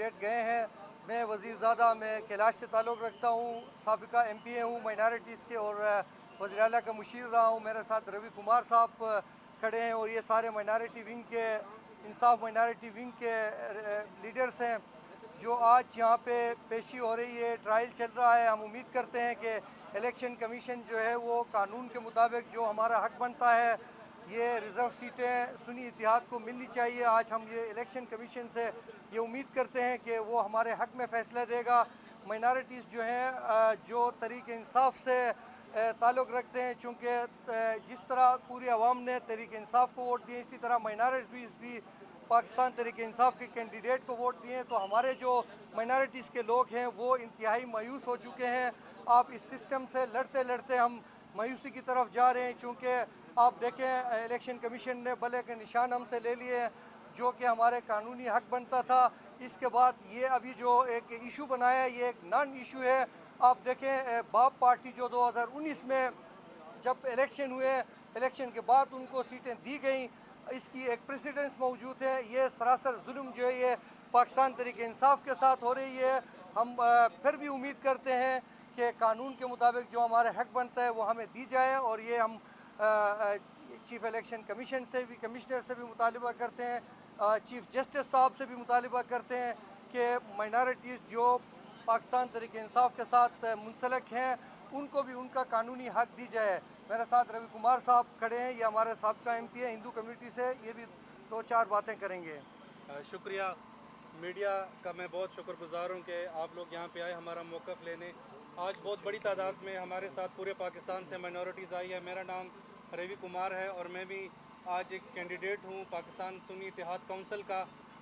Candidate गए हैं। मैं वज़ीरज़ादा में कैलाश से ताल्लुक़ रखता हूँ, साबिका MPA हूँ माइनॉरिटीज़ के और वज़ीर आला का मुशीर रहा हूँ। मेरे साथ रवि कुमार साहब खड़े हैं और ये सारे माइनॉरिटी विंग के इंसाफ माइनॉरिटी विंग के लीडर्स हैं जो आज यहाँ पे पेशी हो रही है, ट्रायल चल रहा है। हम उम्मीद करते हैं कि इलेक्शन कमीशन जो है वो कानून के मुताबिक जो हमारा हक बनता है, ये रिज़र्व सीटें सुन्नी इत्तेहाद को मिलनी चाहिए। आज हम ये इलेक्शन कमीशन से ये उम्मीद करते हैं कि वो हमारे हक में फ़ैसला देगा। माइनॉरिटीज़ जो हैं जो तरीक़े इंसाफ से ताल्लुक़ रखते हैं, चूँकि जिस तरह पूरी आवाम ने तहरीक इंसाफ को वोट दिए, इसी तरह माइनॉरिटीज़ भी पाकिस्तान तहरीक इंसाफ के कैंडिडेट को वोट दिए। तो हमारे जो माइनॉरिटीज़ के लोग हैं वो इंतहाई मायूस हो चुके हैं। आप इस सिस्टम से लड़ते लड़ते हम मायूसी की तरफ जा रहे हैं, चूँकि आप देखें इलेक्शन कमीशन ने भले के निशान हमसे ले लिए हैं जो कि हमारे कानूनी हक बनता था। इसके बाद ये अभी जो एक इशू बनाया है ये एक नॉन इशू है। आप देखें बाप पार्टी जो 2019 में जब इलेक्शन हुए, इलेक्शन के बाद उनको सीटें दी गई, इसकी एक प्रेसिडेंस मौजूद है। ये सरासर जुल्म जो है ये पाकिस्तान तहरीक इंसाफ के साथ हो रही है। हम फिर भी उम्मीद करते हैं कि कानून के मुताबिक जो हमारे हक बनता है वो हमें दी जाए और ये हम चीफ इलेक्शन कमीशन से भी कमिश्नर से भी मुतालिबा करते हैं, चीफ जस्टिस साहब से भी मुतालिबा करते हैं कि माइनॉरिटीज़ जो पाकिस्तान तहरीक इंसाफ के साथ मुंसलिक हैं उनको भी उनका कानूनी हक दी जाए। मेरे साथ रवि कुमार साहब खड़े हैं, ये हमारे साबिका MP है हिंदू कम्युनिटी से, ये भी 2-4 बातें करेंगे। शुक्रिया। मीडिया का मैं बहुत शुक्रगुजार हूँ कि आप लोग यहाँ पे आए हमारा मौक़िफ़ लेने। आज बहुत बड़ी तादाद में हमारे साथ पूरे पाकिस्तान से माइनॉरिटीज़ आई है। मेरा नाम रवि कुमार है और मैं भी आज एक कैंडिडेट हूँ पाकिस्तान सुन्नी इत्तेहाद काउंसिल का।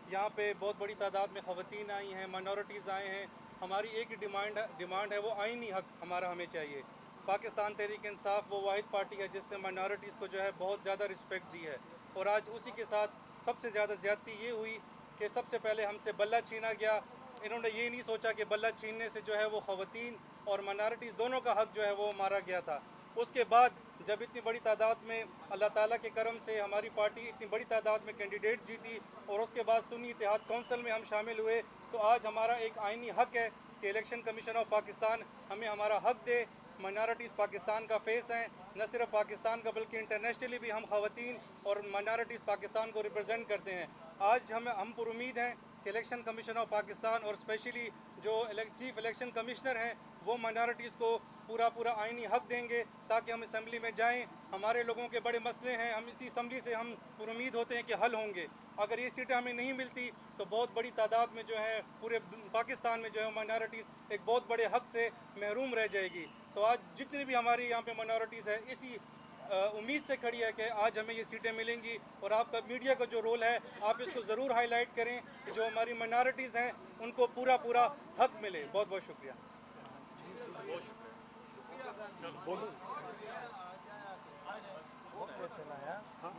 यहाँ पे बहुत बड़ी तादाद में ख़वातीन आई हैं, माइनॉरिटीज़ आए हैं। हमारी एक ही डिमांड है, वो आइनी हक हमारा हमें चाहिए। पाकिस्तान तहरीक इंसाफ वो वाहिद पार्टी है जिसने माइनॉरिटीज़ को जो है बहुत ज़्यादा रिस्पेक्ट दी है और आज उसी के साथ सबसे ज़्यादा ज़्यादती ये हुई कि सबसे पहले हमसे बल्ला छीना गया। इन्होंने ये नहीं सोचा कि बल्ला छीनने से जो है वो ख़वातीन और माइनॉरिटीज़ दोनों का हक जो है वो मारा गया था। उसके बाद जब इतनी बड़ी तादाद में अल्लाह ताला के करम से हमारी पार्टी इतनी बड़ी तादाद में कैंडिडेट जीती और उसके बाद सुन्नी इत्तेहाद काउंसिल में हम शामिल हुए, तो आज हमारा एक आइनी हक है कि इलेक्शन कमीशन ऑफ पाकिस्तान हमें हमारा हक दे। माइनॉरिटीज़ पाकिस्तान का फेस हैं, न सिर्फ पाकिस्तान का बल्कि इंटरनेशनली भी हम ख़वातीन और माइनॉरिटीज़ पाकिस्तान को रिप्रेजेंट करते हैं। आज हम पर उम्मीद हैं कि इलेक्शन कमीशन ऑफ पाकिस्तान और स्पेशली जो चीफ इलेक्शन कमिश्नर हैं वो माइनॉरिटीज़ को पूरा आइनी हक देंगे ताकि हम असम्बली में जाएं। हमारे लोगों के बड़े मसले हैं, हम इसी असम्बली से हम पर उम्मीद होते हैं कि हल होंगे। अगर ये सीटें हमें नहीं मिलती तो बहुत बड़ी तादाद में जो है पूरे पाकिस्तान में जो है माइनॉरिटीज़ एक बहुत बड़े हक से महरूम रह जाएगी। तो आज जितनी भी हमारी यहाँ पे माइनॉरिटीज़ है इसी उम्मीद से खड़ी है कि आज हमें ये सीटें मिलेंगी और आपका मीडिया का जो रोल है आप इसको ज़रूर हाईलाइट करें कि जो हमारी माइनॉरिटीज़ हैं उनको पूरा हक मिले। बहुत बहुत शुक्रिया। बहुत शुक्रिया।